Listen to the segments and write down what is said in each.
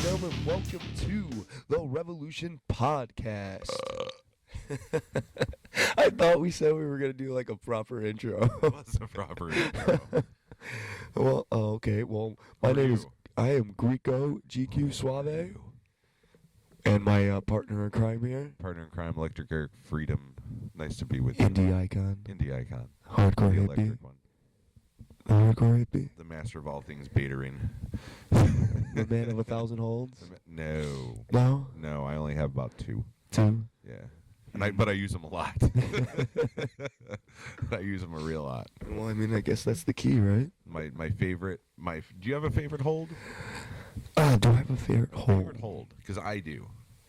gentlemen, welcome to the Revolution Podcast. I thought we said we were going to do like a proper intro. What's a proper intro? Well, okay. Well, I am Greeko, GQ Suave, and my partner in crime here. Partner in crime, IndyIconEricFreedom. Nice to be with you. IndyIcon. The Hardcore hippie. electric one. The hardcore hippie. The master of all things batering. The man of 1,000 holds. No. No? No, I only have about two. Two? Yeah. But I use them a lot. I use them a real lot. Well, I mean, I guess that's the key, right? My favorite. Do you have a favorite hold? Do I have a favorite hold? Favorite hold, because I do.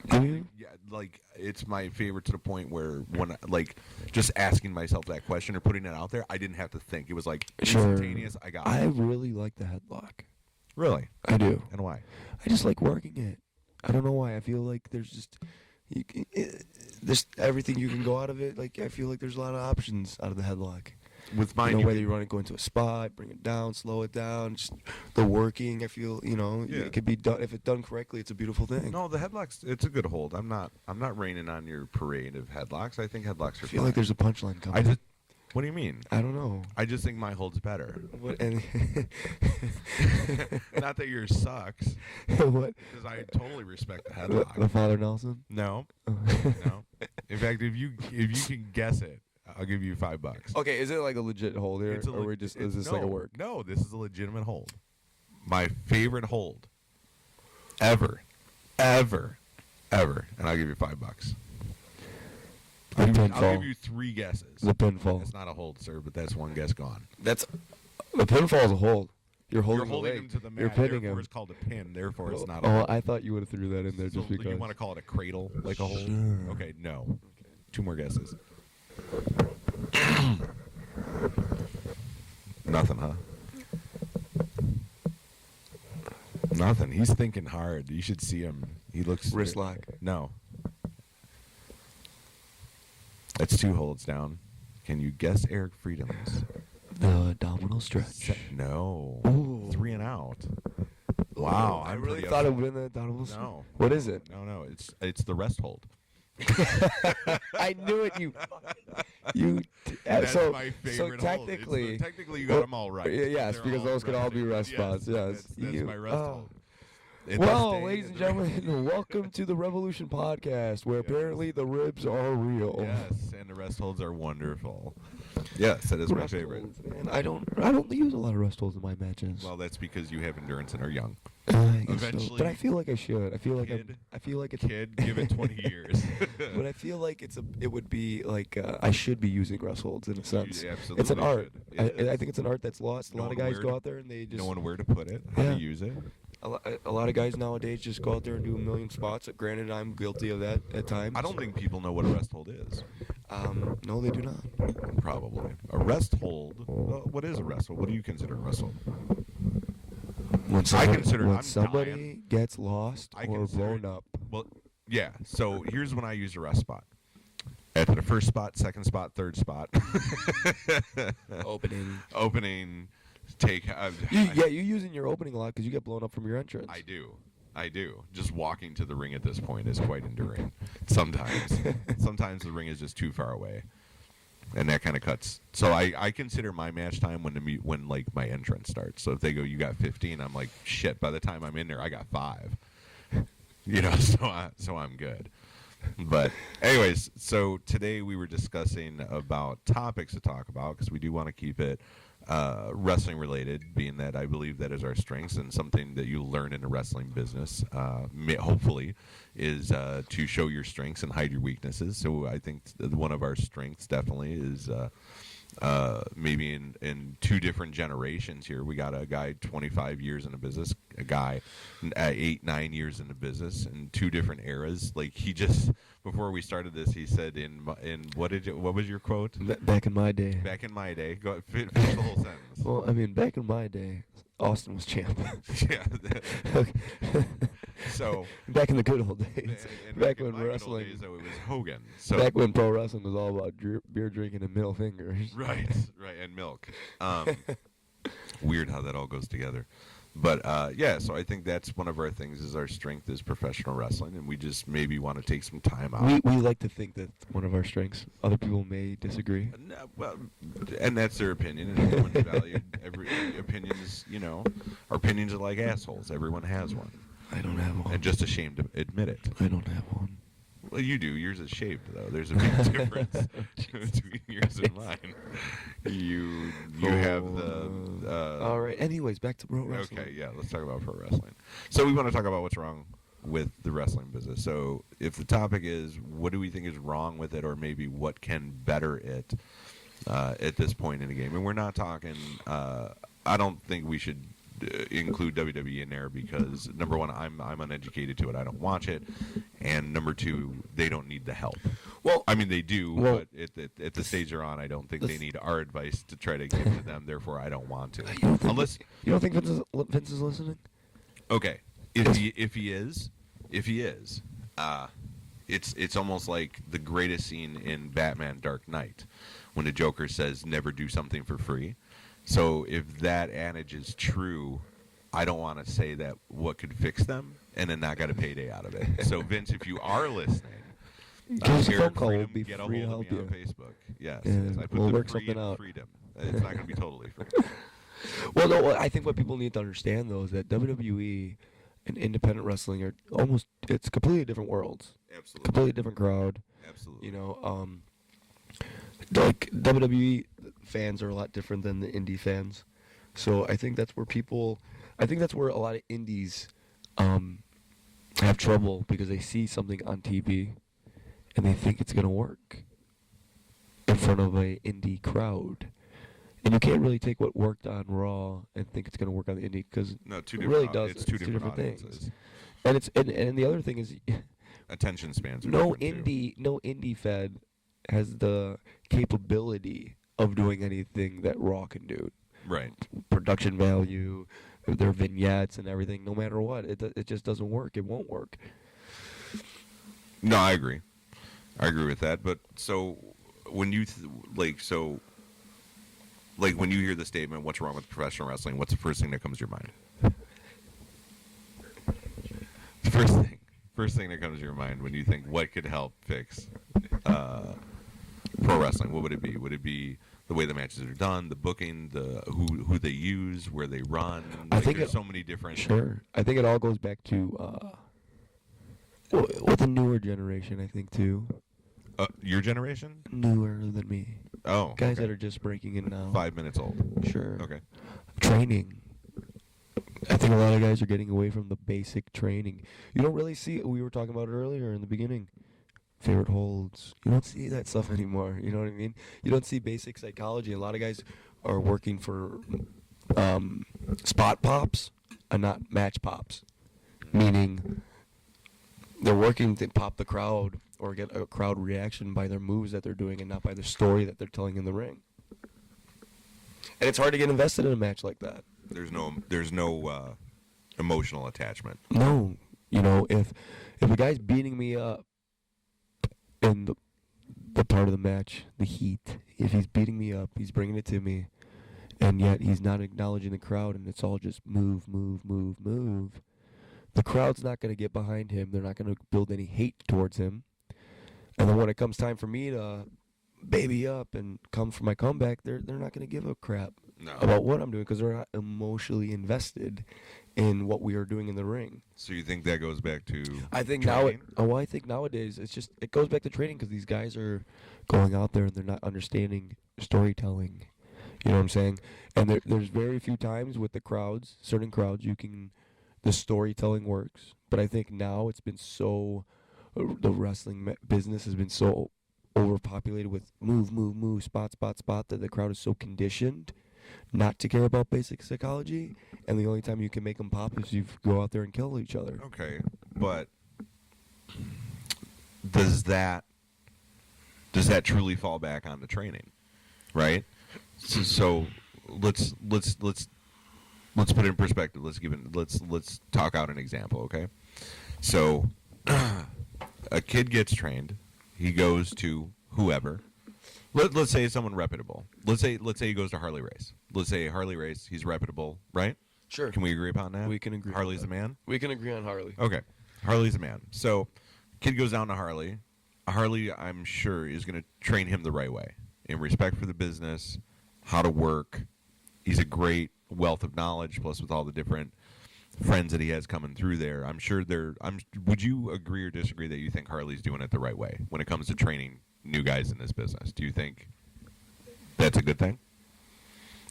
Do you? Yeah, like it's my favorite to the point where when like just asking myself that question or putting it out there, I didn't have to think. It was like instantaneous. I got it. I really like the headlock. Really? I do. And why? I just like working it. I don't know why. I feel like there's just there's everything you can go out of it. Like I feel like there's a lot of options out of the headlock. With mine, whether you want to go into a spot, bring it down, slow it down, just the working. I feel it could be done if it's done correctly. It's a beautiful thing. No, the headlocks. It's a good hold. I'm not raining on your parade of headlocks. I think headlocks are. I feel like there's a punchline coming. What do you mean? I don't know. I just think my hold's better. What? Not that yours sucks. What? Because I totally respect the headlock. The Father Nelson? No. No. In fact, if you can guess it, I'll give you $5. Okay, is it like a legit hold here, or is this like a work? No, this is a legitimate hold. My favorite hold, ever, and I'll give you $5. I'll give you 3 guesses. The pinfall. That's not a hold, sir, but that's one guess gone. The pinfall is a hold. You're holding him to the mat. You're pinning therefore him. It's called a pin. Therefore, it's not a hold. I thought you would have threw that in there just because. You want to call it a cradle, like a hold? Sure. Okay, no. Okay. 2 more guesses. Nothing, huh? Nothing. He's thinking hard. You should see him. He looks... Wrist lock. No. That's 2 holds down. Can you guess Eric Freedom's? The abdominal stretch. No. Ooh. 3 and out. Wow. I really thought it would have been the abdominal stretch. No. What is it? No. It's the rest hold. I knew it. That's my favorite so technically, hold. Technically, you got them all right. Yes, because those could all be rest spots. Yes, that's my rest hold. Well, ladies and gentlemen, welcome to the Revolution Podcast, where apparently the ribs are real. Yes, and the rest holds are wonderful. Yes, that is my favorite. Holds, man. I don't use a lot of rest holds in my matches. Well, that's because you have endurance and are young. Eventually, so. But I feel like I should. I feel like it's kid. Give it 20 years. But I feel like it would be like I should be using rest holds in a sense. Absolutely, it's an art. I think it's an art that's lost. A lot of guys go out there and they just know where to put it, how to use it. A lot of guys nowadays just go out there and do a million spots. Granted, I'm guilty of that at times. I don't think people know what a rest hold is. No, they do not. Probably. A rest hold. What is a rest hold? What do you consider a rest hold? When somebody gets lost or blown up. Well, yeah. So here's when I use a rest spot. After the first spot, second spot, third spot. Opening. You're using your opening a lot because you get blown up from your entrance. I do. Just walking to the ring at this point is quite enduring. Sometimes the ring is just too far away, and that kind of cuts. So I consider my match time when like my entrance starts. So if they go, you got 15, I'm like, shit. By the time I'm in there, I got 5. So I'm good. But anyways, so today we were discussing about topics to talk about because we do want to keep it wrestling related, being that I believe that is our strengths and something that you learn in the wrestling business, hopefully, is to show your strengths and hide your weaknesses. So I think one of our strengths definitely is maybe in 2 different generations here. We got a guy 25 years in the business, a guy 8-9 years in the business, in 2 different eras. Like he just before we started this, he said in what was your quote? Back in my day. Back in my day. Go finish the whole sentence. Well, I mean, back in my day, Austin was champ. Yeah. So back in the good old days. And back when wrestling. Days, though, it was Hogan. So back when pro wrestling was all about beer drinking and middle fingers. Right, and milk. Weird how that all goes together. But so I think that's one of our things is our strength is professional wrestling, and we just maybe want to take some time out. We like to think that one of our strengths. Other people may disagree. No, well, and that's their opinion, and everyone's valued. Every opinions, our opinions are like assholes. Everyone has one, I don't have one. and just ashamed to admit it. I don't have one. Well, you do. Yours is shaved, though. There's a big difference between yours and mine. You have the. All right. Anyways, back to pro wrestling. Okay, yeah. Let's talk about pro wrestling. So we want to talk about what's wrong with the wrestling business. So if the topic is what do we think is wrong with it, or maybe what can better it at this point in the game, and we're not talking. I don't think we should include WWE in there because number one, I'm uneducated to it. I don't watch it, and number two, they don't need the help. Well, I mean they do, but at the stage they're on, I don't think they need our advice to try to give to them. Therefore, I don't want to. Unless you don't think Vince is listening? Okay, if he is, it's almost like the greatest scene in Batman: Dark Knight when the Joker says, "Never do something for free." So if that adage is true, I don't want to say that what could fix them and then not get a payday out of it. So Vince, if you are listening, Eric Freedom, will be get a hold of me on Facebook. Yes, I put we'll the work free something in out. freedom. It's not going to be totally free. Well, no, I think what people need to understand, though, is that WWE and independent wrestling are it's completely different worlds. Absolutely. Completely different crowd. Absolutely. Like WWE fans are a lot different than the indie fans. So I think that's where a lot of indies have trouble because they see something on TV and they think it's going to work in front of a indie crowd. And you can't really take what worked on Raw and think it's going to work on the indie because it really doesn't. It's two different things. And and the other thing is attention spans are no different indie fan has the capability of doing anything that Raw can do. Right. Production value, their vignettes and everything. No matter what, it just doesn't work. It won't work. No, I agree. I agree with that. But so when you when you hear the statement, "What's wrong with professional wrestling?" What's the first thing that comes to your mind? The first thing that comes to your mind when you think what could help fix pro wrestling, what would it be? Would it be the way the matches are done, the booking, the who they use, where they run? I think there's so many different. Sure, I think it all goes back to with the newer generation. I think too. Your generation? Newer than me. Oh, guys that are just breaking in now. 5 minutes old. Sure. Okay. Training. I think a lot of guys are getting away from the basic training. You don't really see. We were talking about it earlier in the beginning. Favorite holds. You don't see that stuff anymore. You know what I mean? You don't see basic psychology. A lot of guys are working for spot pops and not match pops. Meaning they're working to pop the crowd or get a crowd reaction by their moves that they're doing and not by the story that they're telling in the ring. And it's hard to get invested in a match like that. There's no emotional attachment. No. If a guy's beating me up in the part of the match, the heat, if he's beating me up, he's bringing it to me, and yet he's not acknowledging the crowd, and it's all just move, move, move, move, the crowd's not going to get behind him. They're not going to build any hate towards him. And then when it comes time for me to baby up and come for my comeback, they're not going to give a crap about what I'm doing because they're not emotionally invested in what we are doing in the ring. So you think that goes back to I think training? I think nowadays it goes back to training because these guys are going out there and they're not understanding storytelling. You know what I'm saying? And there's very few times with the crowds, certain crowds, the storytelling works. But I think now it's been so, the wrestling business has been so overpopulated with move, move, move, spot, spot, spot, that the crowd is so conditioned not to care about basic psychology, and the only time you can make them pop is you go out there and kill each other. Okay, but does that truly fall back on the training, right? So let's put it in perspective. Let's talk out an example, okay? So a kid gets trained. He goes to whoever. Let's say it's someone reputable. Let's say he goes to Harley Race. Let's say Harley Race, he's reputable, right? Sure. Can we agree upon that? We can agree. Harley's the man? We can agree on Harley. Okay. Harley's the man. So, kid goes down to Harley. Harley, I'm sure, is going to train him the right way in respect for the business, how to work. He's a great wealth of knowledge, plus with all the different friends that he has coming through there. I'm sure would you agree or disagree that you think Harley's doing it the right way when it comes to training new guys in this business? Do you think that's a good thing?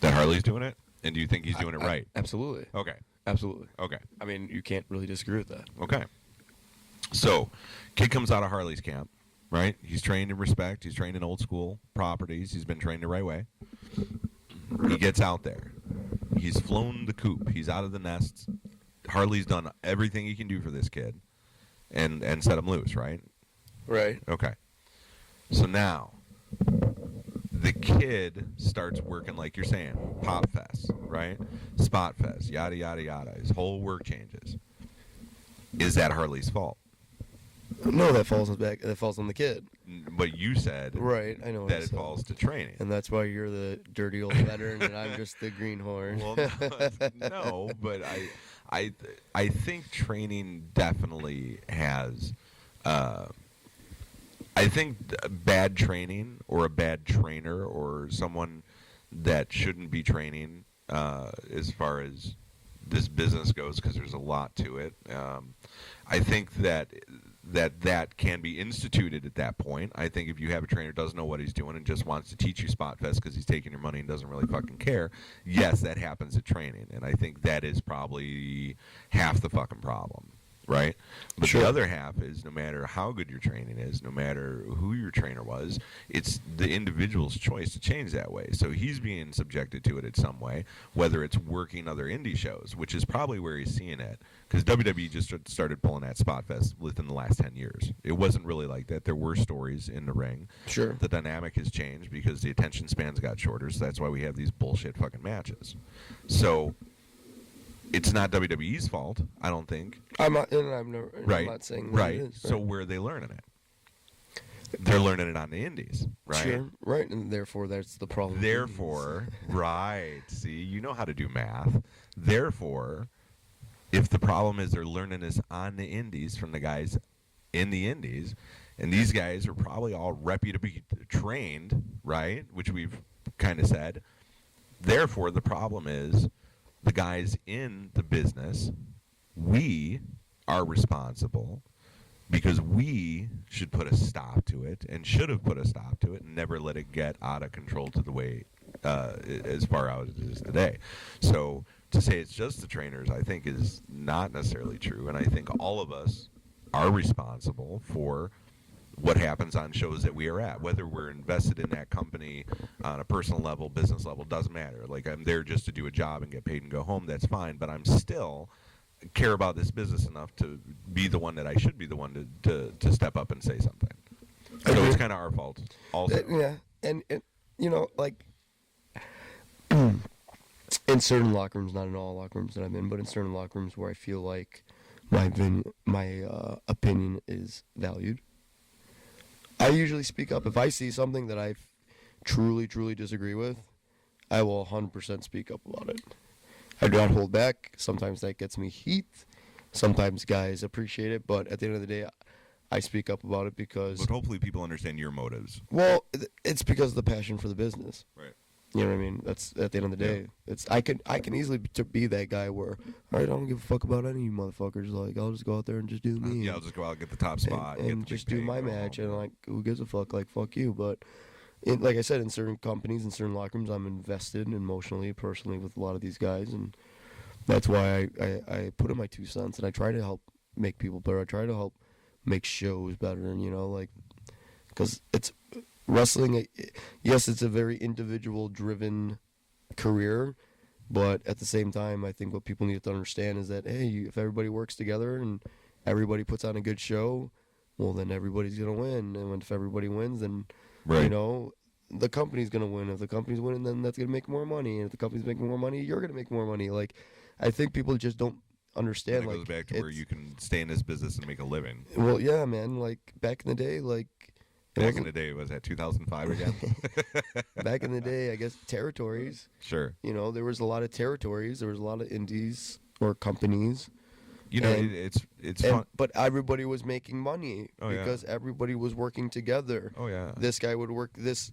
That Harley's doing it? And do you think he's doing it right? Absolutely. Okay. Absolutely. Okay. I mean, you can't really disagree with that. Okay. So, kid comes out of Harley's camp, right? He's trained in respect. He's trained in old school properties. He's been trained the right way. He gets out there. He's flown the coop. He's out of the nest. Harley's done everything he can do for this kid and set him loose, right? Right. Okay. So now, the kid starts working, like you're saying, pop fest, right? Spot fest, yada, yada, yada. His whole work changes. Is that Harley's fault? No, that falls on the kid. But you said Right, I know. that it falls to training. And that's why you're the dirty old veteran and I'm just the greenhorn. Well, no, but I think training definitely has. I think bad training or a bad trainer or someone that shouldn't be training as far as this business goes, because there's a lot to it. I think that can be instituted at that point. I think if you have a trainer who doesn't know what he's doing and just wants to teach you spot fest because he's taking your money and doesn't really fucking care, yes, that happens at training. And I think that is probably half the fucking problem, right? But Sure. The other half is no matter how good your training is, no matter who your trainer was, it's the individual's choice to change that way. So he's being subjected to it in some way, whether it's working other indie shows, which is probably where he's seeing it. Because WWE just started pulling that spot fest within the last 10 years. It wasn't really like that. There were stories in the ring. Sure. The dynamic has changed because the attention spans got shorter, so that's why we have these bullshit fucking matches. So it's not WWE's fault, I don't think. I'm not saying Right. that it is, So where are they learning it? They're learning it on the indies, right? Sure. Right, and therefore that's the problem. Therefore, right. See, you know how to do math. Therefore, if the problem is they're learning this on the indies from the guys in the indies, and these guys are probably all reputably trained, right, which we've kind of said, therefore the problem is the guys in the business, we are responsible because we should put a stop to it and should have put a stop to it and never let it get out of control to the way as far out as it is today. So to say it's just the trainers, I think, is not necessarily true. And I think all of us are responsible for what happens on shows that we are at, whether we're invested in that company on a personal level, business level, doesn't matter. Like, I'm there just to do a job and get paid and go home, that's fine, but I'm still care about this business enough to be the one that I should be the one to step up and say something. So it's kind of our fault also. Yeah, and like in certain locker rooms, not in all locker rooms that I'm in, but in certain locker rooms where I feel like my opinion is valued, I usually speak up. If I see something that I truly disagree with, I will 100% speak up about it. I do not hold back. Sometimes that gets me heat. Sometimes guys appreciate it, but at the end of the day, I speak up about it because... But hopefully people understand your motives. Well, it's because of the passion for the business. Right. You know what I mean? That's at the end of the day. Yeah. It's I can easily be that guy where, all right, I don't give a fuck about any of you motherfuckers. Like, I'll just go out there and just do me. Yeah, I'll just go out and get the top spot. And just do my match. And, like, who gives a fuck? Like, fuck you. But, like I said, in certain companies, in certain locker rooms, I'm invested emotionally, personally with a lot of these guys. And that's why I put in my 2 cents. And I try to help make people better. I try to help make shows better. And, like, because it's... Wrestling, yes, it's a very individual-driven career, but at the same time, I think what people need to understand is that, hey, if everybody works together and everybody puts on a good show, well, then everybody's going to win. And if everybody wins, then, right. The company's going to win. If the company's winning, then that's going to make more money. And if the company's making more money, you're going to make more money. Like, I think people just don't understand. And it goes back to where you can stay in this business and make a living. Well, yeah, man. Like, back in the day, like, Back in the day, was that 2005 again? Back in the day, I guess territories. Sure. You know, there was a lot of territories. There was a lot of indies or companies. You know, And- it's fun. But everybody was making money Oh, yeah. because everybody was working together. Oh yeah. This guy would work this,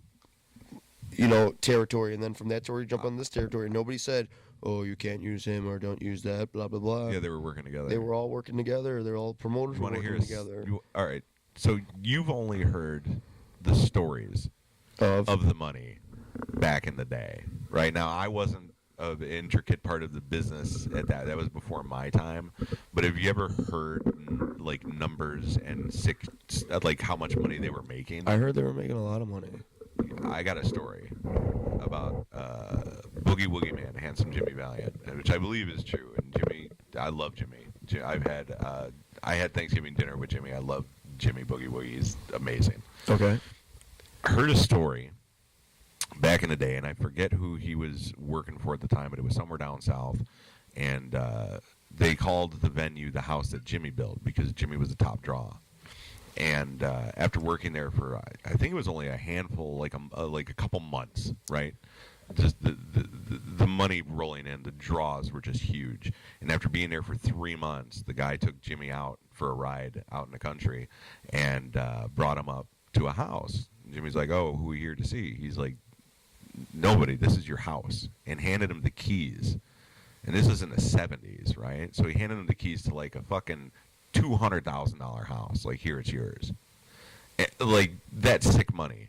you know, territory, and then from that territory jump on this territory. Nobody said, "Oh, you can't use him or don't use that." Blah blah blah. Yeah, they were working together. They were all working together. They're all promoters You were want to working hear? together. All right. So you've only heard the stories of the money back in the day, right? Now I wasn't an intricate part of the business at that. That was before my time. But have you ever heard like numbers and like how much money they were making? I heard they were making a lot of money. I got a story about Boogie Woogie Man, Handsome Jimmy Valiant, which I believe is true. And Jimmy, I love Jimmy. I had Thanksgiving dinner with Jimmy. I love Jimmy Boogie Woogie. He's amazing. Okay. I heard a story back in the day, and I forget who he was working for at the time, but it was somewhere down south. And they called the venue the house that Jimmy built because Jimmy was the top draw. And after working there for, I think it was only a handful, like a couple months, right? Just the money rolling in, the draws were just huge. And after being there for 3 months, the guy took Jimmy out for a ride out in the country and brought him up to a house. And Jimmy's like, "Oh, who are we here to see?" He's like, "Nobody, this is your house." And handed him the keys. And this is in the 70s, right? So he handed him the keys to like a fucking $200,000 house. Like, here, it's yours. Like, that's sick money.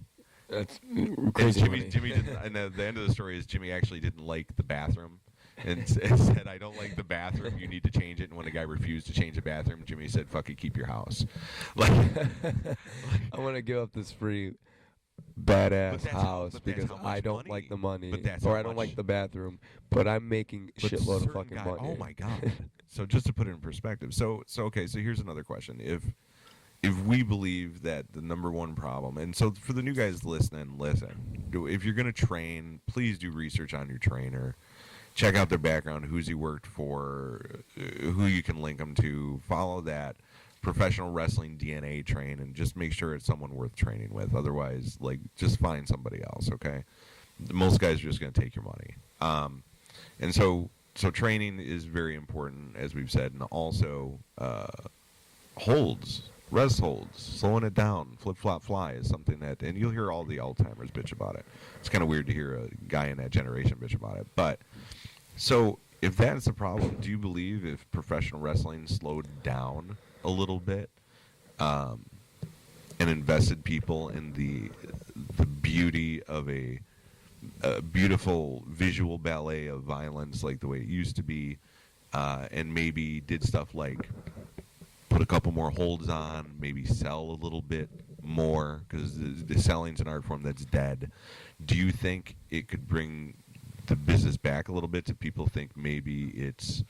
That's And crazy. Jimmy didn't, and the end of the story is Jimmy actually didn't like the bathroom and said, "I don't like the bathroom. You need to change it." And when the guy refused to change the bathroom, Jimmy said, "Fuck it, keep your house." Like, I want to give up this free badass house but that's because how much I don't money. like the money, But that's or how I don't much- like the bathroom, but I'm making but shitload of certain fucking guy- money. Oh my god! So just to put it in perspective, so okay, so here's another question: if we believe that the number one problem, and so for the new guys listening, if you're going to train, please do research on your trainer. Check out their background, who's he worked for, who you can link them to. Follow that professional wrestling DNA train, and just make sure it's someone worth training with. Otherwise, like, just find somebody else, okay? Most guys are just going to take your money. And so training is very important, as we've said, and also rest holds, slowing it down, flip, flop, fly is something that, and you'll hear all the old-timers bitch about it. It's kind of weird to hear a guy in that generation bitch about it. But, so, if that's the problem, do you believe if professional wrestling slowed down a little bit and invested people in the beauty of a beautiful visual ballet of violence like the way it used to be, and maybe did stuff like put a couple more holds on, maybe sell a little bit more, because the selling's an art form that's dead. Do you think it could bring the business back a little bit to people think maybe it's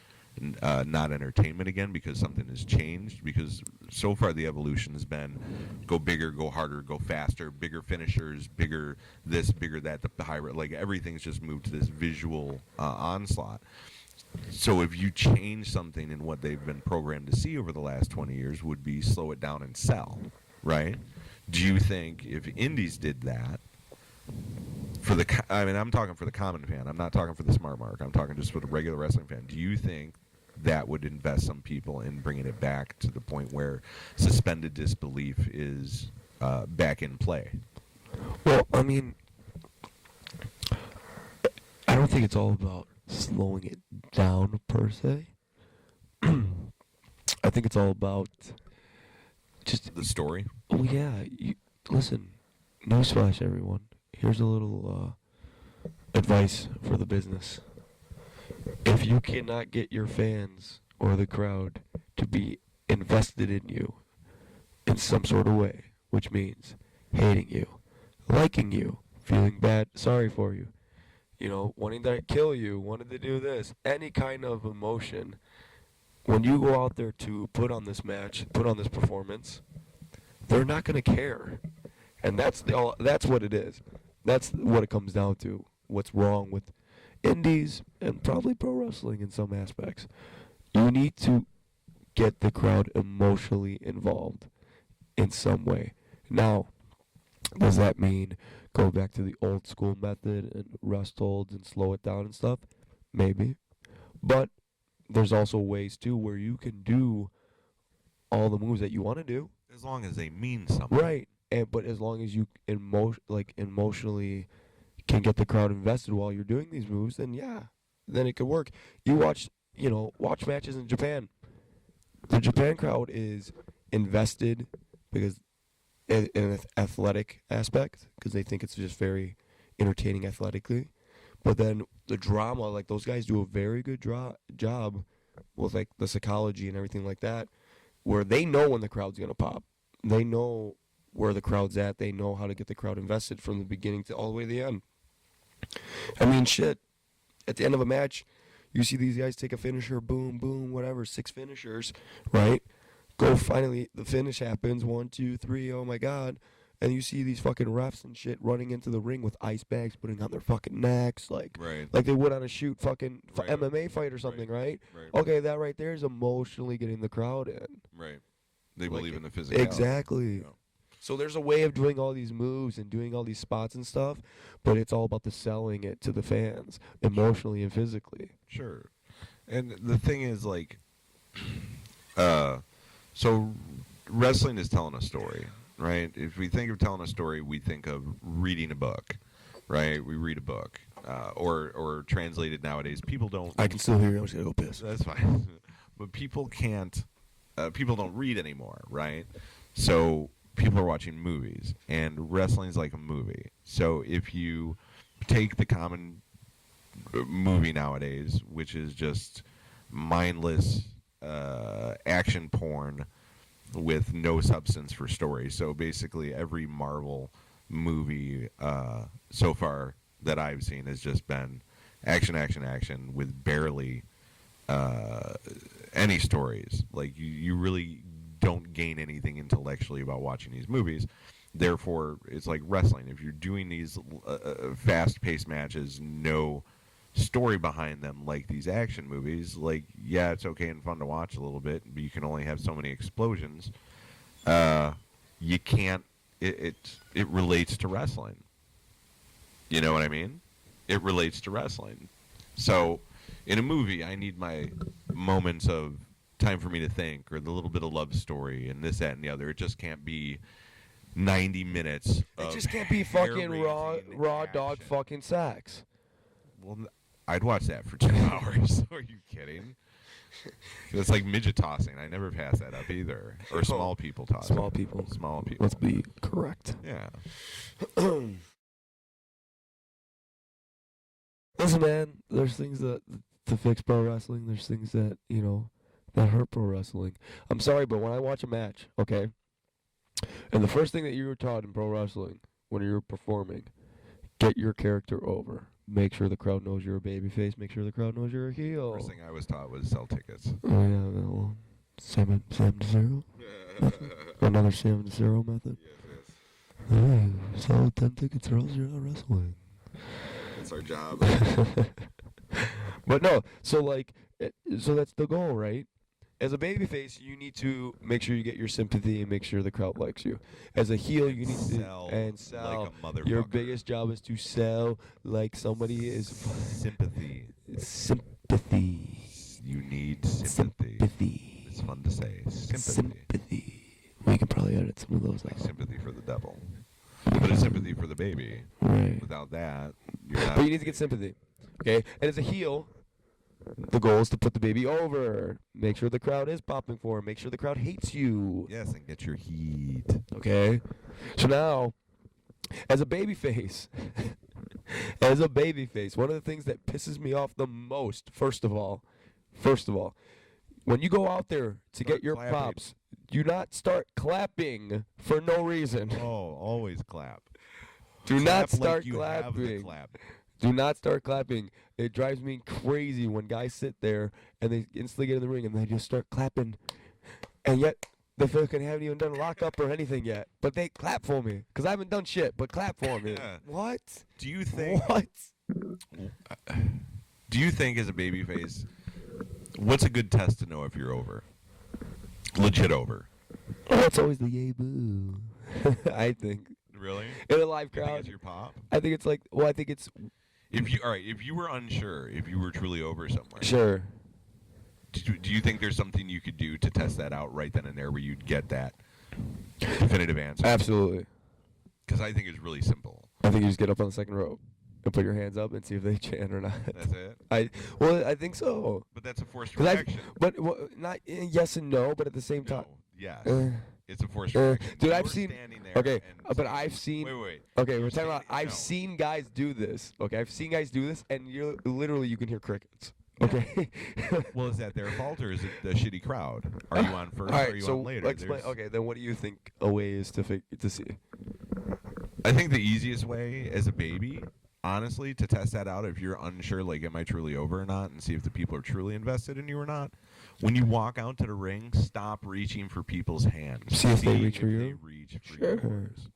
not entertainment again because something has changed? Because so far the evolution has been go bigger, go harder, go faster, bigger finishers, bigger this, bigger that, the higher, like everything's just moved to this visual onslaught. So if you change something in what they've been programmed to see over the last 20 years would be slow it down and sell, right? Do you think if indies did that, I'm talking for the common fan, I'm not talking for the smart mark, I'm talking just for the regular wrestling fan, do you think that would invest some people in bringing it back to the point where suspended disbelief is back in play? Well, I mean, I don't think it's all about slowing it down per se. I think it's all about just The story? Oh yeah, listen. Newsflash, everyone. Here's a little advice for the business. If you cannot get your fans or the crowd to be invested in you in some sort of way, which means hating you, liking you, feeling bad, sorry for you, wanting to kill you, wanting to do this, any kind of emotion, when you go out there to put on this match, put on this performance, they're not going to care. And that's what it is. That's what it comes down to. What's wrong with indies and probably pro wrestling in some aspects. You need to get the crowd emotionally involved in some way. Now, Does that mean go back to the old school method and rest holds and slow it down and stuff? Maybe. But there's also ways too where you can do all the moves that you want to do. As long as they mean something. Right. But as long as you emotionally can get the crowd invested while you're doing these moves, then yeah, then it could work. You watch matches in Japan. The Japan crowd is invested because in an athletic aspect, because they think it's just very entertaining athletically. But then the drama, like those guys do a very good job with like the psychology and everything like that, where they know when the crowd's gonna pop. They know where the crowd's at. They know how to get the crowd invested from the beginning to all the way to the end. I mean, shit. At the end of a match, you see these guys take a finisher, boom, boom, whatever, 6 finishers, right? Go finally, the finish happens, 1, 2, 3, oh my god. And you see these fucking refs and shit running into the ring with ice bags, putting on their fucking necks, like they would on a fucking MMA fight or something, right? Okay, that right there is emotionally getting the crowd in. Right. They believe in the physicality. Exactly. Yeah. So there's a way of doing all these moves and doing all these spots and stuff, but it's all about the selling it to the fans, emotionally and physically. Sure. And the thing is, like, so wrestling is telling a story, right? If we think of telling a story, we think of reading a book, right? We read a book, or translated nowadays. People don't. I can still hear you. I'm just gonna go piss. That's fine. But people can't. People don't read anymore, right? So people are watching movies, and wrestling is like a movie. So if you take the common movie nowadays, which is just mindless action porn with no substance for story. So basically every Marvel movie so far that I've seen has just been action, action, action with barely any stories. Like you really don't gain anything intellectually about watching these movies. Therefore, it's like wrestling. If you're doing these fast-paced matches, no story behind them like these action movies, like, yeah, it's okay and fun to watch a little bit, but you can only have so many explosions. You can't. It relates to wrestling. You know what I mean? It relates to wrestling. So, in a movie, I need my moments of time for me to think, or the little bit of love story, and this, that, and the other. It just can't be 90 minutes. It just can't be fucking raw dog fucking sex. Well, I'd watch that for 2 hours. Are you kidding? It's like midget tossing. I never pass that up either. Or small people tossing. Small people. Small people. Let's be correct. Yeah. Listen, man, there's things that to fix pro wrestling. There's things that, that hurt pro wrestling. I'm sorry, but when I watch a match, okay, and the first thing that you were taught in pro wrestling when you were performing, get your character over. Make sure the crowd knows you're a babyface. Make sure the crowd knows you're a heel. First thing I was taught was sell tickets. Oh, yeah, well, 7 to 0. Another 7 to 0 method. Yes. Hey, sell 10 tickets or else you're not wrestling. That's our job. But no, so that's the goal, right? As a babyface, you need to make sure you get your sympathy and make sure the crowd likes you. As a heel, you need to sell like a motherfucker. Your biggest job is to sell like somebody is sympathy. Sympathy. You need sympathy. Sympathy. It's fun to say. Sympathy. We could probably edit some of those out. Sympathy for the devil. But it's sympathy for the baby. Right. Without that, you're not. But you need to get sympathy. Okay? And as a heel, the goal is to put the baby over. Make sure the crowd is popping for him. Make sure the crowd hates you. Yes, and get your heat. Okay? So now, as a babyface, one of the things that pisses me off the most, first of all, when you go out there to get your props, do not start clapping for no reason. Oh, always clap. Do not start like you clapping. Have the clap. Do not start clapping. It drives me crazy when guys sit there and they instantly get in the ring and they just start clapping. And yet, they fucking haven't even done a lockup or anything yet. But they clap for me. Because I haven't done shit, but clap for me. What? Do you think... What? Do you think as a babyface, what's a good test to know if you're over? Legit over. Oh, it's always the yay boo. I think. Really? In a live You think crowd. it's your pop? I think it's like. Well, I think it's If you were unsure, if you were truly over somewhere, sure. do you think there's something you could do to test that out right then and there where you'd get that definitive answer? Absolutely. Because I think it's really simple. I think you just get up on the second rope and put your hands up and see if they chant or not. That's it? I think so. But that's a forced 'Cause reaction. not yes and no, but at the same time. No, yes. Uh, It's a forced reaction. Dude, You're I've seen. standing there Okay, and but saying- I've seen. Wait. Okay, You're we're talking about. standing- I've no. seen guys do this. Okay, I've seen guys do this, and you literally you can hear crickets. Okay. Well, is that their fault or is it the shitty crowd? Are you on first All or right, are you so on later? explain. Okay, then what do you think a way is to see? I think the easiest way as a baby, honestly, to test that out if you're unsure, like, am I truly over or not, and see if the people are truly invested in you or not, when you walk out to the ring, stop reaching for people's hands. See if they reach for they you? reach for Sure. yours.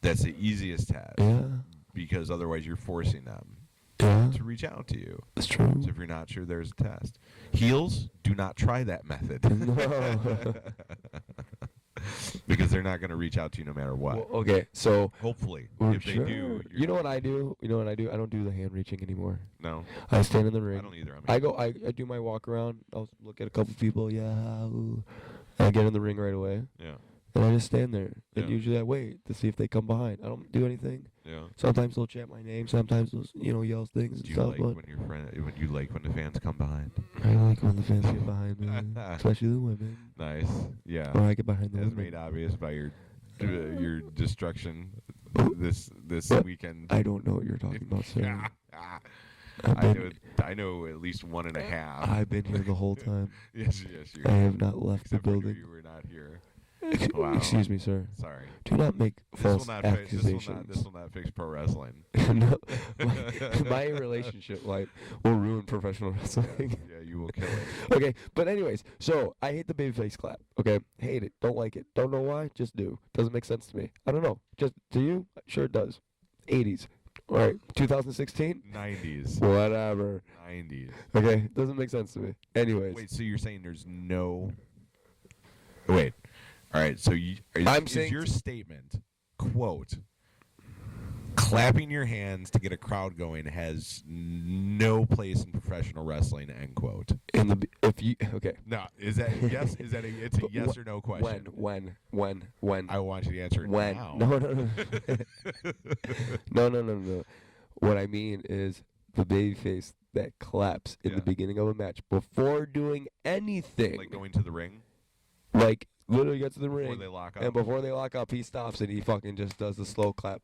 That's the easiest test. Yeah. Because otherwise you're forcing them Yeah. to reach out to you. That's true. So if you're not sure, there's a test. Heels, do not try that method. No. Because they're not going to reach out to you no matter what. Well, okay, so Hopefully. If sure. they do, You know what I do? You know what I do? I don't do the hand reaching anymore. No, I stand in the ring. I don't either. I do my walk around. I'll look at a couple people. Yeah. Ooh. I get in the ring right away. Yeah. And I just stand there. And Yeah. usually I wait to see if they come behind. I don't do anything. Yeah. Sometimes they'll chant my name. Sometimes they'll yell things and Do you stuff. like But when your friend? When you like when the fans come behind? I like when the fans get behind me, especially the women. Nice. Yeah. Or I get behind the As women. made obvious by your destruction this What? weekend. I don't know what you're talking about, sir. I know at least one and a half. I've been here the whole time. yes. You. I have not left Except the for building. you were not here. Ex- Wow. Excuse me, sir. Sorry. Do not make This will false not accusations. this will not fix pro wrestling. No, my relationship life will ruin professional wrestling. Yeah, you will kill it. Okay, but anyways, so I hate the babyface clap. Okay, hate it. Don't like it. Don't know why. Just do. Doesn't make sense to me. I don't know. Just to you, sure it does. 80s. All right, 2016. 90s. Whatever. 90s. Okay, doesn't make sense to me. Anyways, Wait, so you're saying there's no... Wait. All right, so is your statement, quote, clapping your hands to get a crowd going has no place in professional wrestling, end quote. okay. No, is that yes? It's a yes or no question? When? I want you to answer it When? now. No. What I mean is the babyface that claps in the beginning of a match before doing anything. Like going to the ring? Like literally gets to the ring. Before they lock up? And before they lock up, he stops and he fucking just does the slow clap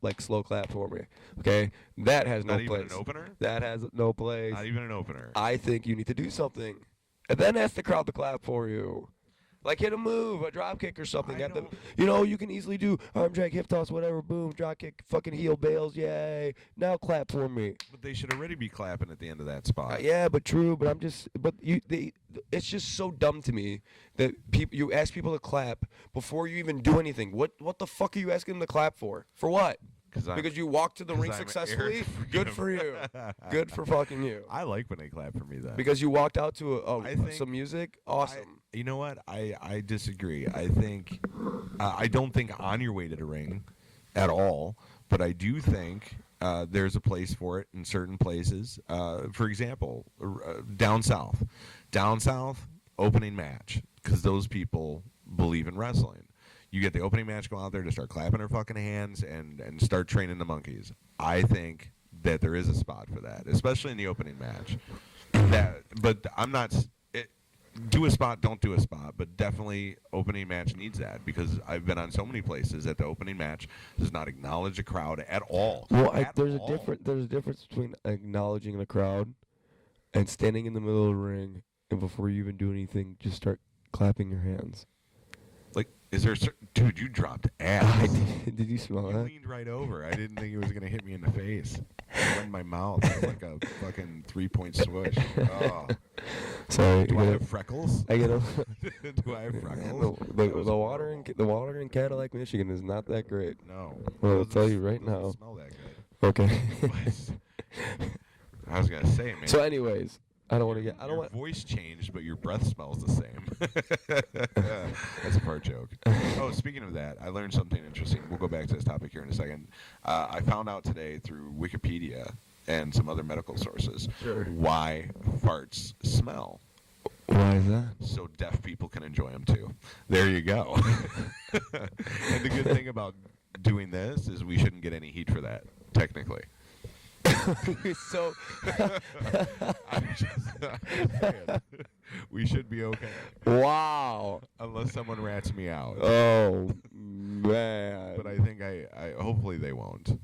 for me. Okay? That has no Not place. even an opener? That has no place. Not even an opener. I think you need to do something. And then ask the crowd to clap for you. Like hit a move, a drop kick or something. You can easily do arm drag, hip toss, whatever, boom, drop kick, fucking heel bails, yay. Now clap for me. But they should already be clapping at the end of that spot. Yeah, but true, but it's just so dumb to me that you ask people to clap before you even do anything. What the fuck are you asking them to clap for? For what? Because you walked to the ring successfully? Eric Good for you. Good for fucking you. I like when they clap for me, though. Because you walked out to I think some music? Awesome. You know what? I disagree. I think I don't think on your way to the ring at all, but I do think there's a place for it in certain places. For example, down south, opening match, because those people believe in wrestling. You get the opening match, go out there to start clapping their fucking hands and start training the monkeys. I think that there is a spot for that, especially in the opening match. But I'm not. Do a spot, don't do a spot, but definitely opening match needs that, because I've been on so many places that the opening match does not acknowledge a crowd at all. Well, there's a difference between acknowledging the crowd and standing in the middle of the ring and before you even do anything, just start clapping your hands. Like, is there dude, you dropped ass. Did you smell You that? leaned right over. I didn't think it was going to hit me in the face. It went in my mouth. It was like a fucking 3-point swoosh. Oh. Sorry. Do I have freckles? I get a Do I have freckles? the water in Cadillac, Michigan is not that great. No. Well, I'll tell you right Doesn't now. smell that good. Okay. I was going to say, man. So anyways, I don't want to get. I don't Your want. voice changed, but your breath smells the same. That's a fart joke. Oh, speaking of that, I learned something interesting. We'll go back to this topic here in a second. I found out today through Wikipedia and some other medical sources why farts smell. Why is that? So deaf people can enjoy them too. There you go. And the good thing about doing this is we shouldn't get any heat for that, technically. So I'm just saying. We should be okay. wow. Unless someone rats me out. Oh man. But I think I hopefully they won't.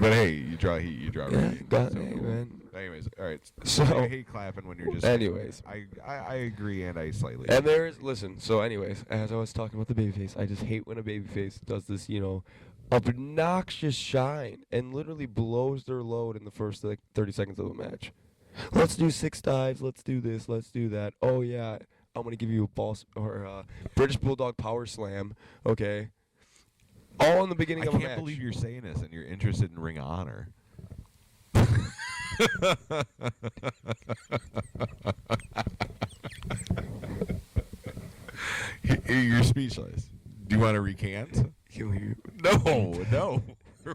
But hey, you draw heat, you draw rain. Hey, man. Anyways, all right. So I hate clapping when you're just. anyways. I agree and I slightly. And there's listen. So anyways, as I was talking about the babyface, I just hate when a babyface does this, obnoxious shine and literally blows their load in the first 30 seconds of the match. Let's do 6 dives. Let's do this. Let's do that. Oh yeah, I'm gonna give you a boss or British Bulldog power slam. Okay. All in the beginning of a match. I can't believe you're saying this and you're interested in Ring of Honor. You're speechless. Do you want to recant? No.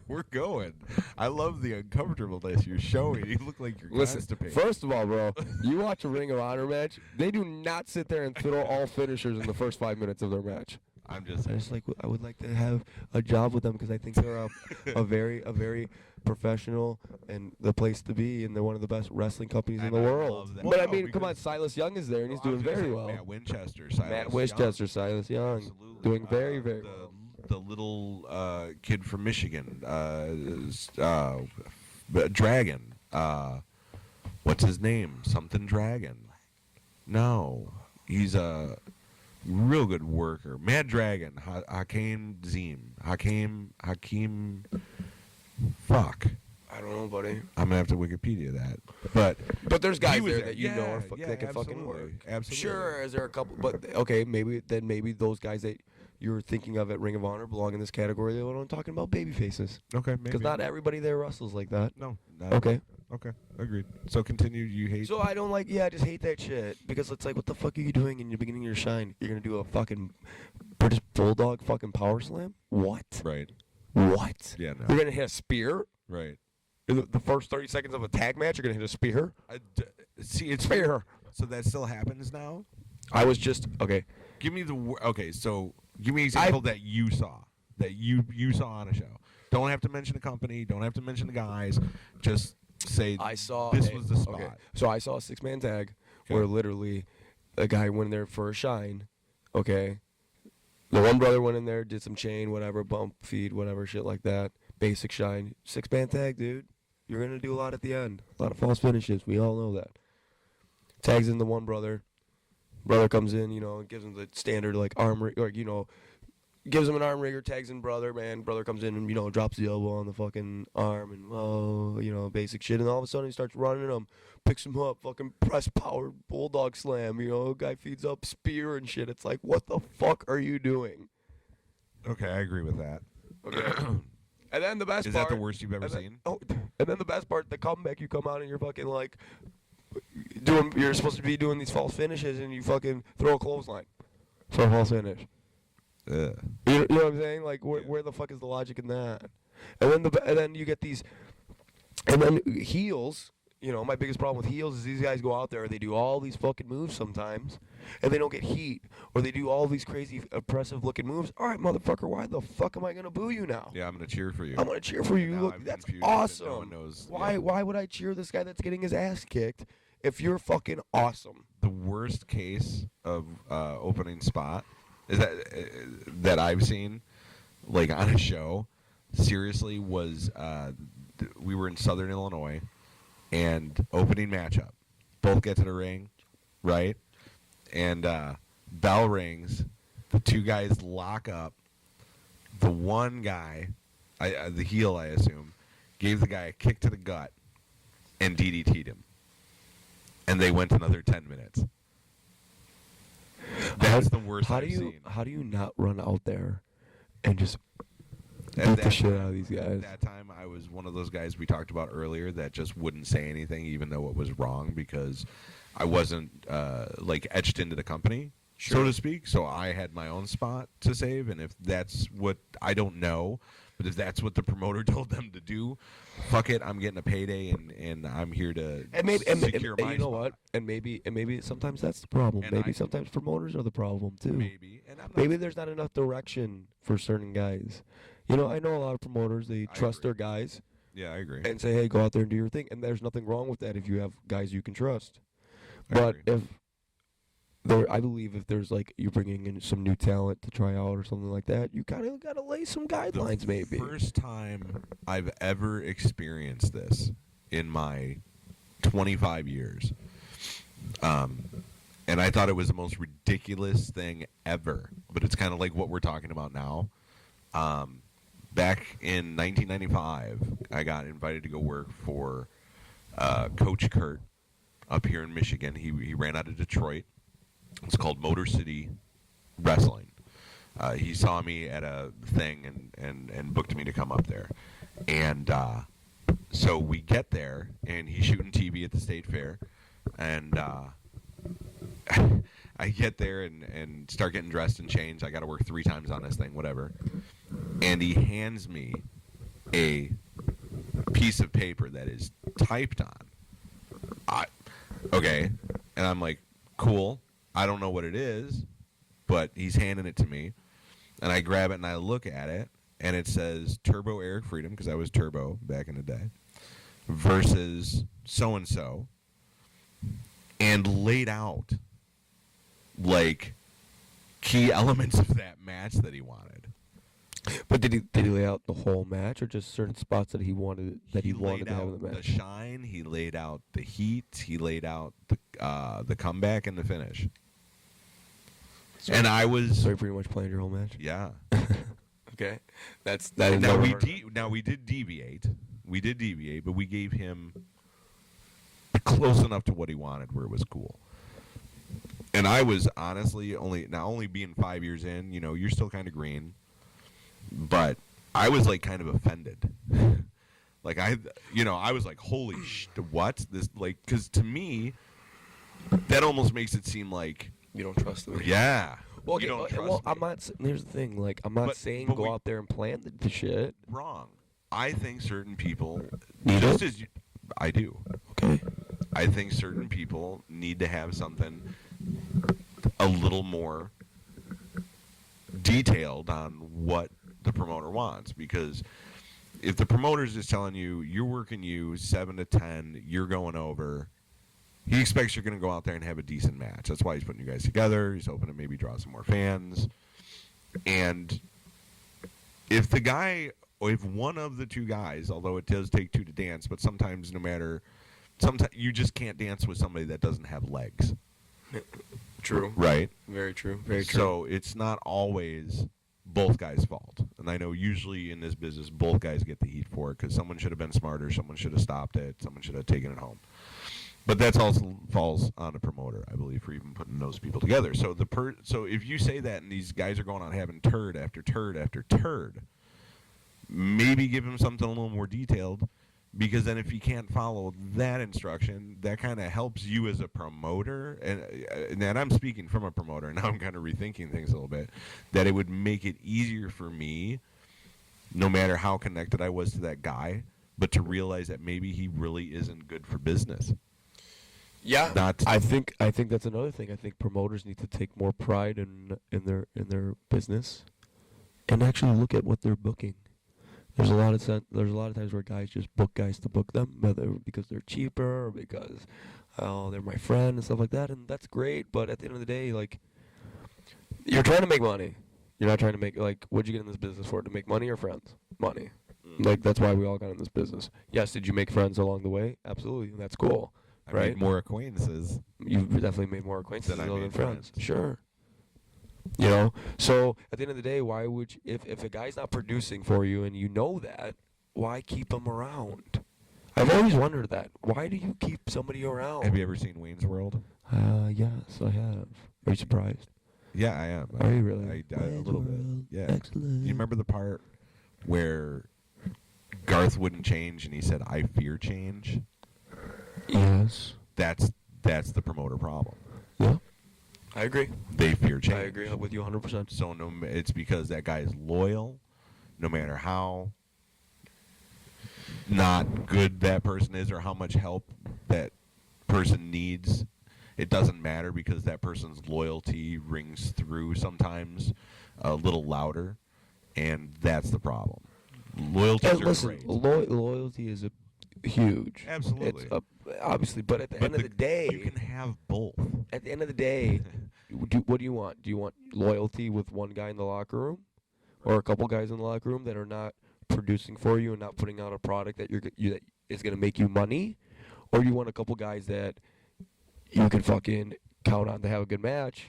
We're going. I love the uncomfortableness you're showing. You look like you're constipated. First of all, bro, you watch a Ring of Honor match, they do not sit there and throw all finishers in the first 5 minutes of their match. I'm just saying. I would like to have a job with them because I think they're a very professional and the place to be, and they're one of the best wrestling companies in the world. That. But Well, I mean, come on, Silas Young is there and he's doing very well. Matt Winchester, Silas Young, absolutely. doing very well. The little kid from Michigan, Dragon. What's his name? Something Dragon. No, he's a real good worker. Mad Dragon. Hakeem. Fuck. I don't know, buddy. I'm gonna have to Wikipedia that. But there's guys there there. that that can fucking work. Absolutely. Sure, is there a couple? But okay, maybe those guys that you're thinking of at Ring of Honor belong in this category. They what I'm talking about, baby faces. Okay, maybe. Because not everybody there wrestles like that. No. Okay. Okay. Agreed. So continue. You hate. So I don't I just hate that shit because it's like, what the fuck are you doing in the beginning of your shine? You're gonna do a fucking British Bulldog fucking power slam? What? Right. What? Yeah. No. You're gonna hit a spear? Right. In the first 30 seconds of a tag match, you're gonna hit a spear? See, it's Spear. So that still happens now. I was just okay. Give me So give me an example that you saw on a show. Don't have to mention the company. Don't have to mention the guys. Just say I saw this was the spot. Okay. So I saw a 6-man tag where literally a guy went in there for a shine. Okay. The one brother went in there, did some chain, whatever, bump, feed, whatever, shit like that. Basic shine. 6-man tag, dude. You're going to do a lot at the end. A lot of false finishes. We all know that. Tags in the one brother. Brother comes in, and gives him the standard, arm, gives him an arm rigger, tags in brother, man. Brother comes in and, drops the elbow on the fucking arm and, basic shit. And all of a sudden he starts running him, picks him up, fucking press power, bulldog slam, guy feeds up spear and shit. It's like, what the fuck are you doing? Okay, I agree with that. Okay. And then the best part. Is that the worst you've ever seen? Oh, and then the best part, the comeback, you come out and you're fucking you're supposed to be doing these false finishes and you fucking throw a clothesline for a false finish. Yeah. You know what I'm saying? Where the fuck is the logic in that? And then you get these, and then heels. My biggest problem with heels is these guys go out there, they do all these fucking moves sometimes, and they don't get heat, or they do all these crazy oppressive looking moves. All right, motherfucker, why the fuck am I gonna boo you now? Yeah, I'm gonna cheer for you. I'm gonna cheer for you. Now Look, I'm that's confused awesome. that no one knows. Why would I cheer this guy that's getting his ass kicked if you're fucking awesome? The worst case of opening spot is that I've seen, on a show, seriously, was we were in Southern Illinois, and opening matchup. Both get to the ring, right? And bell rings. The two guys lock up. The one guy, the heel, I assume, gave the guy a kick to the gut and DDT'd him. And they went another 10 minutes. That's the worst I've seen. How do you not run out there and just Beat the shit out of these At guys. that time, I was one of those guys we talked about earlier that just wouldn't say anything, even though it was wrong, because I wasn't like etched into the company, so to speak. So I had my own spot to save, and if that's what I don't know, but if that's what the promoter told them to do, fuck it, I'm getting a payday, and I'm here to secure my you know spot. what? And maybe sometimes that's the problem. And Maybe I- sometimes promoters are the problem too. Maybe, and I'm not, Maybe there's not enough direction for certain guys. You know, I know a lot of promoters, they I trust agree. their guys yeah, I agree. and say, hey, go out there and do your thing. And there's nothing wrong with that if you have guys you can trust. I But agree. I believe if there's like you're bringing in some new talent to try out or something like that, you kind of got to lay some guidelines the maybe. first time I've ever experienced this in my 25 years, and I thought it was the most ridiculous thing ever. But it's kind of like what we're talking about now. Back in 1995, I got invited to go work for Coach Kurt up here in Michigan. He ran out of Detroit. It's called Motor City Wrestling. He saw me at a thing and booked me to come up there. And so we get there, and he's shooting TV at the State Fair. And I get there and start getting dressed and changed. I got to work 3 times on this thing, whatever. And he hands me a piece of paper that is typed on. Okay. And I'm like, cool. I don't know what it is, but he's handing it to me. And I grab it and I look at it, and it says Turbo Eric Freedom, because I was Turbo back in the day, versus so-and-so, and laid out, like, key elements of that match that he wanted. But did he lay out the whole match or just certain spots that he wanted He to laid have out in the the match? shine, he laid out the heat, he laid out the comeback and the finish. So, And I was, so you pretty much planned your whole match. yeah. Okay, that is Now never we heard of. now we did deviate. We did deviate, but we gave him close enough to what he wanted where it was cool. And I was honestly only being 5 years in, you know, you're still kind of green, but I was like kind of offended. Like I was like, holy what? This, like, because to me, that almost makes it seem like, You don't trust them. yeah, Well, okay, you don't trust well, me. I'm not. Here's the thing. Like, I'm not saying but go we- out there and plan the shit. Wrong. I think certain people, You just do? as I do, Okay. I think certain people need to have something a little more detailed on what the promoter wants, because if the promoter's just telling you you're working 7 to 10, you're going over, he expects you're going to go out there and have a decent match. That's why he's putting you guys together. He's hoping to maybe draw some more fans. And if one of the two guys, although it does take 2 to dance, but sometimes sometimes you just can't dance with somebody that doesn't have legs. True. Right? Very true. Very true. So it's not always both guys' fault. And I know usually in this business, both guys get the heat for it because someone should have been smarter, someone should have stopped it, someone should have taken it home. But that also falls on the promoter, I believe, for even putting those people together. So so if you say that and these guys are going on having turd after turd after turd, maybe give him something a little more detailed, because then if he can't follow that instruction, that kind of helps you as a promoter. And I'm speaking from a promoter, and now I'm kind of rethinking things a little bit, that it would make it easier for me, no matter how connected I was to that guy, but to realize that maybe he really isn't good for business. Yeah, I think that's another thing. I think promoters need to take more pride in their business, and actually look at what they're booking. There's a lot of times where guys just book guys to book them, whether because they're cheaper or because they're my friend and stuff like that, and that's great. But at the end of the day, like, you're trying to make money. You're not trying to make, like, what'd you get in this business for? To make money or friends? Money. Like, that's why we all got in this business. Yes, did you make friends along the way? Absolutely, and that's cool. I Right? made more acquaintances. You've definitely made more acquaintances Than I than made friends. friends. Sure. You know? So, at the end of the day, why would you, if a guy's not producing for you and you know that, why keep him around? I've always wondered that. Why do you keep somebody around? Have you ever seen Wayne's World? Yes, I have. Are you surprised? Yeah, I am. Are you really? A little bit. Yeah. You remember the part where Garth wouldn't change and he said, "I fear change." Yes. That's the promoter problem. Yeah. I agree. They fear change. I agree with you 100%. So it's because that guy is loyal, no matter how not good that person is or how much help that person needs. It doesn't matter because that person's loyalty rings through sometimes a little louder, and that's the problem. Loyalty is great. Loyalty is huge. Absolutely. It's obviously, but at the end of the day, you can have both. At the end of the day, what do you want? Do you want loyalty with one guy in the locker room, or a couple guys in the locker room that are not producing for you and not putting out a product that that is going to make you money, or you want a couple guys that you can fucking count on to have a good match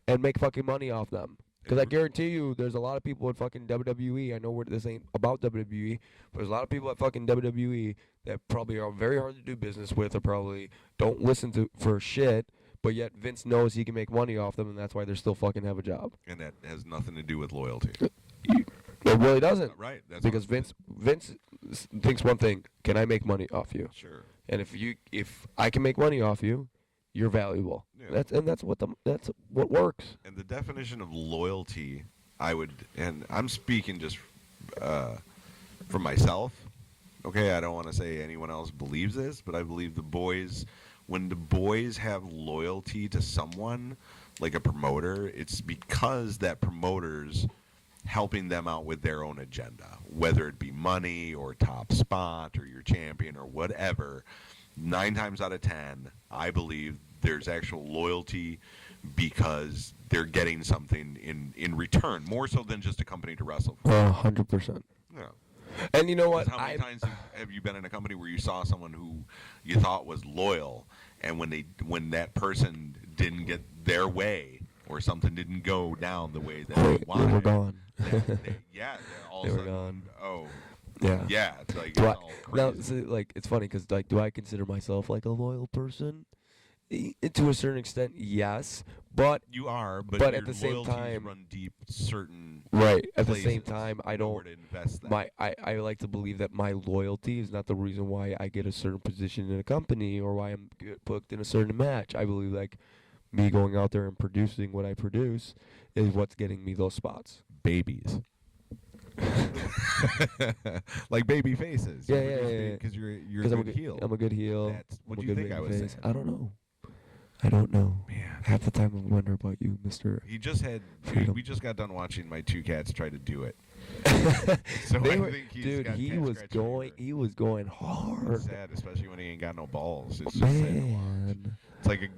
and make fucking money off them? Because I guarantee you, there's a lot of people in fucking WWE. I know this ain't about WWE, but there's a lot of people at fucking WWE that probably are very hard to do business with, or probably don't listen to for shit. But yet Vince knows he can make money off them, and that's why they still fucking have a job. And that has nothing to do with loyalty. It really doesn't. Right. That's because Vince thinks one thing: can I make money off you? Sure. And if I can make money off you, you're valuable. Yeah. That's what works. And the definition of loyalty, and I'm speaking just for myself. Okay, I don't want to say anyone else believes this, but I believe when the boys have loyalty to someone, like a promoter, it's because that promoter's helping them out with their own agenda, whether it be money or top spot or your champion or whatever. 9 times out of 10, I believe there's actual loyalty because they're getting something in return, more so than just a company to wrestle for. 100%. Yeah. And you know what? How many times have you been in a company where you saw someone who you thought was loyal, and when that person didn't get their way or something didn't go down the way that they wanted, they were gone. All they of a were sudden, gone. Oh, yeah, yeah. It's like do it's all crazy. now, so, like, it's funny because do I consider myself like a loyal person? To a certain extent, yes, but you are, but at your the same loyalties time, run deep. Certain right. At the places, same time, I know where don't. to invest that. I like to believe that my loyalty is not the reason why I get a certain position in a company or why I'm booked in a certain match. I believe like me going out there and producing what I produce is what's getting me those spots. Babies. Like baby faces. Yeah. Because you're a good heel. I'm a good heel. What do you think I was saying? I don't know. I don't know. Man. Half the time I wonder about you, Mr. He just had. Freedom. We just got done watching my 2 cats try to do it. So They I were, think he's dude, got he cat was scratch going. fever. He was going hard. It's sad, especially when he ain't got no balls. It's just sad to watch. Man.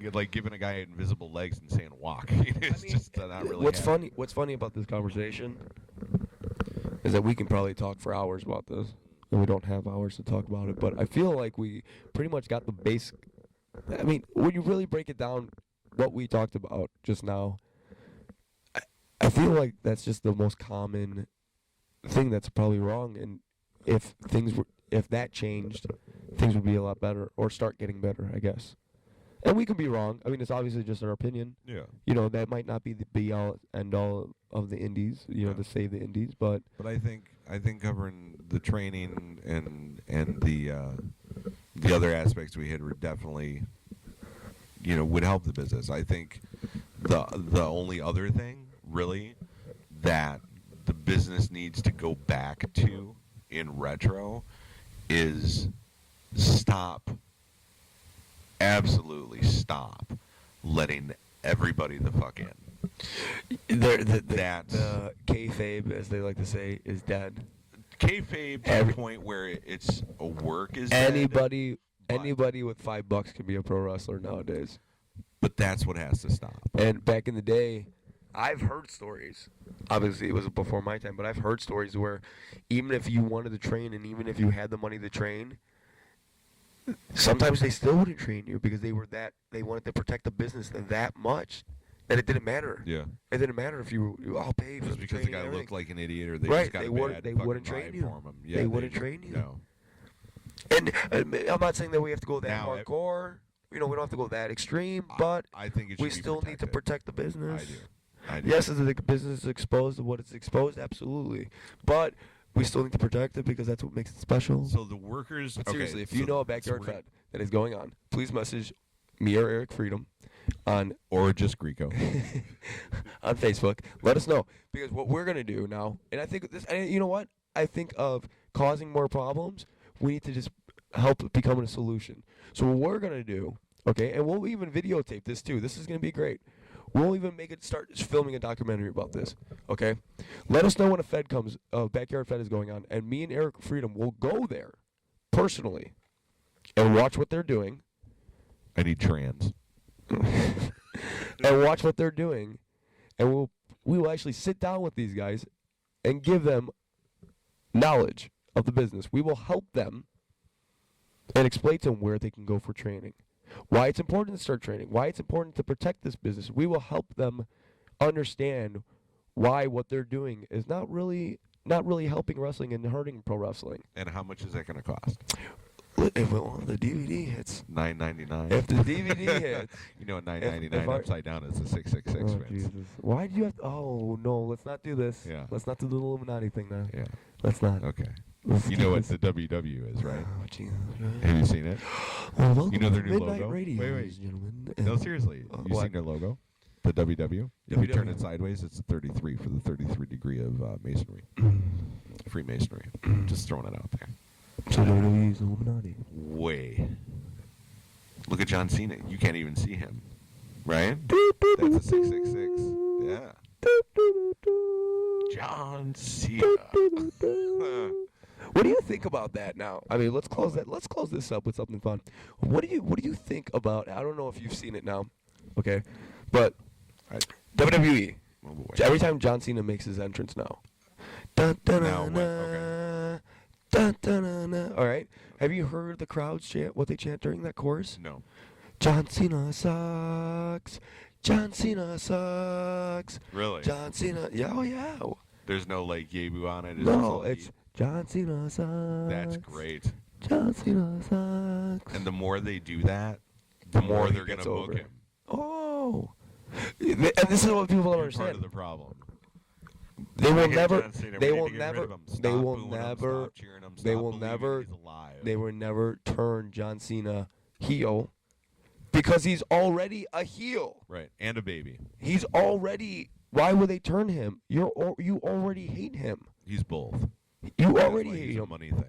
It's like giving a guy invisible legs and saying walk. It's just not really. What's happening. funny? What's funny about this conversation is that we can probably talk for hours about this, and we don't have hours to talk about it. But I feel like we pretty much got the basic. I mean, when you really break it down, what we talked about just now, I feel like that's just the most common thing that's probably wrong. And if that changed, things would be a lot better or start getting better, I guess. And we could be wrong. I mean, it's obviously just our opinion. Yeah. You know, that might not be the be all end all of the indies. You know, to save the indies, but I think covering the training and the other aspects we had were definitely, would help the business. I think the only other thing really that the business needs to go back to in retro is absolutely stop letting everybody the fuck in. The kayfabe, as they like to say, is dead. Kayfabe to the point where it's a work is anybody dead, with $5 can be a pro wrestler nowadays. But that's what has to stop. And back in the day, I've heard stories. Obviously, it was before my time, but I've heard stories where even if you wanted to train and even if you had the money to train, sometimes they still wouldn't train you because they wanted to protect the business that much that it didn't matter. Yeah. It didn't matter if I'll pay for Just the because the training guy and looked everything. like an idiot or they Right, just got they a wouldn't- bad they fucking wouldn't train vibe you. for 'em. Yeah, They wouldn't train you. No. And I'm not saying that we have to go that Now, hardcore. We don't have to go that extreme, but I think it should we be still need to protected. protect the business. I do. Yes, is the business exposed to what it's exposed? Absolutely. But we still need to protect it because that's what makes it special. So the workers. But Okay, seriously, if so- you know a so backyard we're- fed that is going on, please message me or Eric Freedom on or just Greeko. on Facebook. Let us know, because what we're gonna do now, and I think this, and you know what? I think of causing more problems. We need to just help become a solution. So what we're gonna do, okay, and we'll even videotape this too. This is gonna be great. We'll even start filming a documentary about this. Okay, let us know when a backyard fed is going on, and me and Eric Freedom will go there personally and watch what they're doing. I need trans. And watch what they're doing, and we will actually sit down with these guys and give them knowledge of the business. We will help them and explain to them where they can go for training, why it's important to start training, why it's important to protect this business. We will help them understand why what they're doing is not really helping wrestling and hurting pro wrestling. And how much is that going to cost? If the DVD hits, $9.99. if the DVD hits, You know, if $9.99 I- upside down is a 666. oh Vince. Jesus! Why do you have? Oh no! Let's not do this. Yeah. Let's not do the Illuminati thing now. Yeah. Let's not. Okay. Let's You keep know what this- the WW is, right? Oh Jesus! Have you seen it? Well, welcome You know their to new Midnight logo? Radio, Wait, ladies and gentlemen. No, seriously. You what? seen their logo? The WW? If you turn WW. it sideways, it's a 33 for the 33 degree of masonry. Freemasonry. Just throwing it out there. So WWE's Illuminati. Way. Look at John Cena. You can't even see him. Right? That's a 666. Yeah. John Cena. What do you think about that now? I mean, let's close this up with something fun. What do you think about? I don't know if you've seen it now, okay, but WWE. Oh boy. Every time John Cena makes his entrance now. Dun, dun, Now dun, what? dun, dun, dun, dun, dun. All right. Have you heard the crowds chant what they chant during that chorus? No. John Cena sucks. John Cena sucks. Really? John Cena. Yeah, oh yeah. There's no like Yebu on it? No, it's John Cena sucks. That's great. John Cena sucks. And the more they do that, the more he they're going gets to book over. him. Oh. And this is what people don't You're part understand. of the problem. They will We hate never. John Cena. They We need will to get rid never. of him. They Stop will booing him. never. Stop cheering him. They Stop will believing never. he's alive. They will never turn John Cena heel because he's already a heel. Right. And a baby. He's already. Why would they turn him? You already hate him. He's both. You That's already why hate he's a him. money thing.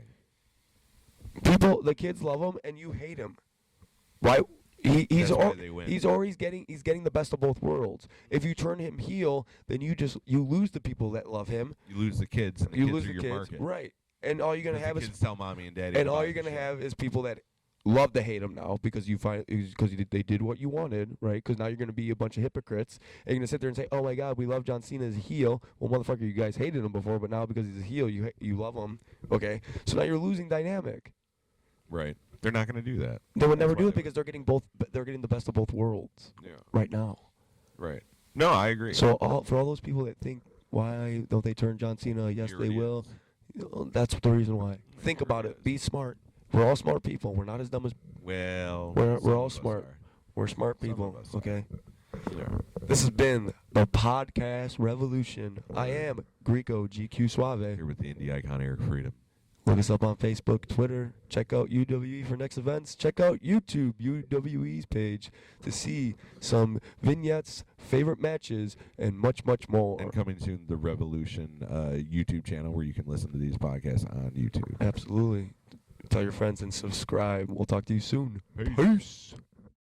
The kids love him, and you hate him. Why? That's why they win. He's always getting the best of both worlds. If you turn him heel, then you lose the people that love him. You lose the kids, and the You kids lose are the your kids, market. right? And all you're gonna have The is kids tell mommy and daddy. and to all buy you're the gonna shit. have is people that love to hate him now because they did what you wanted, right? Because now you're gonna be a bunch of hypocrites, and you're gonna sit there and say, "Oh my God, we love John Cena as a heel." Well, motherfucker, you guys hated him before, but now because he's a heel, you love him. Okay, so now you're losing dynamic. Right. They're not going to do that. They would That's never why do it they because they're getting both. They're getting the best of both worlds Yeah. right now. Right. No, I agree. So for all those people that think, why don't they turn John Cena? Yes, You're they idiots. will. That's the reason why. Think You're about it. idiots. Be smart. We're all smart people. We're not as dumb as Well, we're some all of us smart. are. We're smart Some people. of us are. Okay. Yeah. This has been the podcast revolution. I am Greeko GQ Suave. Here with the Indy icon Eric Freedom. Look us up on Facebook, Twitter. Check out UWE for next events. Check out YouTube, UWE's page, to see some vignettes, favorite matches, and much, much more. And coming soon, the Revolution YouTube channel where you can listen to these podcasts on YouTube. Absolutely. Tell your friends and subscribe. We'll talk to you soon. Peace. Peace.